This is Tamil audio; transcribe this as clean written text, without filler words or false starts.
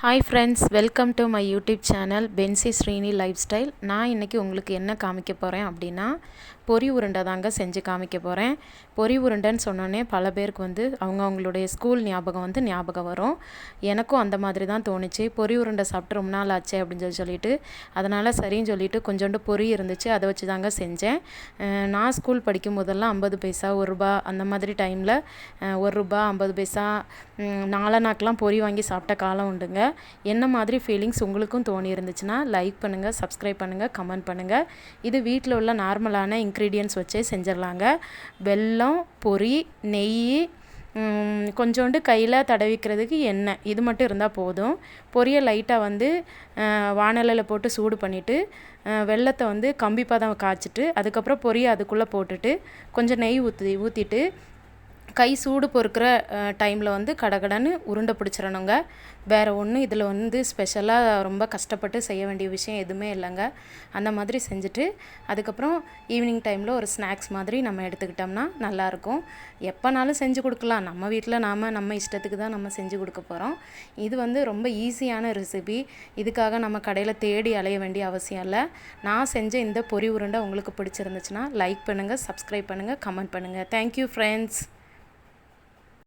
Hi friends, welcome to my YouTube channel Bency Srini lifestyle. நான் இன்றைக்கி உங்களுக்கு என்ன காமிக்க போகிறேன் அப்படின்னா, பொரி உருண்டை தாங்க செஞ்சு காமிக்க போகிறேன். பொரி உருண்டைன்னு சொன்னோன்னே பல பேருக்கு அவங்களுடைய ஸ்கூல் ஞாபகம் வரும். எனக்கும் அந்த மாதிரி தான் தோணுச்சு. பொரி உருண்டை சாப்பிட்டு ரொம்ப நாள் ஆச்சு அப்படின்னு சொல்லிட்டு அதனால் சரின்னு சொல்லிட்டு கொஞ்சோண்டு பொரி இருந்துச்சு, அதை வச்சு தாங்க செஞ்சேன். நான் ஸ்கூல் படிக்கும் போதெல்லாம் 50 பைசா, ₹1 அந்த மாதிரி டைமில் ₹1, 50 பைசா, 4 நாக்கெலாம் பொரி வாங்கி சாப்பிட்ட காலம் உண்டுங்க. என்ன மாதிரி ஃபீலிங்ஸ் உங்களுக்கும் தோணி இருந்துச்சுன்னா லைக் பண்ணுங்கள், சப்ஸ்கிரைப் பண்ணுங்கள், கமெண்ட் பண்ணுங்கள். இது வீட்டில் உள்ள நார்மலான இன்க்ரீடியன்ட்ஸ் வச்சே செஞ்சிடலாங்க. வெல்லம், பொரி, நெய், கொஞ்சோண்டு கையில் தடவிக்கிறதுக்கு எண்ணெய், இது மட்டும் இருந்தால் போதும். பொரியை லைட்டாக வானலில் போட்டு சூடு பண்ணிவிட்டு வெல்லத்தை கம்பி பதம் காய்ச்சிட்டு அதுக்கப்புறம் பொரியை அதுக்குள்ளே போட்டுட்டு கொஞ்சம் நெய் ஊற்றிட்டு கை சூடு பொறுக்கிற டைமில் கடகடன்னு உருண்டை பிடிச்சிடணுங்க. வேறு ஒன்றும் இதில் ஸ்பெஷலாக ரொம்ப கஷ்டப்பட்டு செய்ய வேண்டிய விஷயம் எதுவுமே இல்லைங்க. அந்த மாதிரி செஞ்சுட்டு அதுக்கப்புறம் ஈவினிங் டைமில் ஒரு ஸ்நாக்ஸ் மாதிரி நம்ம எடுத்துக்கிட்டோம்னா நல்லாயிருக்கும். எப்போனாலும் செஞ்சு கொடுக்கலாம். நம்ம வீட்டில் நம்ம இஷ்டத்துக்கு தான் நம்ம செஞ்சு கொடுக்க போகிறோம். இது ரொம்ப ஈஸியான ரெசிபி. இதுக்காக நம்ம கடையில் தேடி அலைய வேண்டிய அவசியம் இல்லை. நான் செஞ்ச இந்த பொரி உருண்டை உங்களுக்கு பிடிச்சிருந்துச்சுன்னா லைக் பண்ணுங்கள், சப்ஸ்கிரைப் பண்ணுங்கள், கமெண்ட் பண்ணுங்கள். Thank you friends.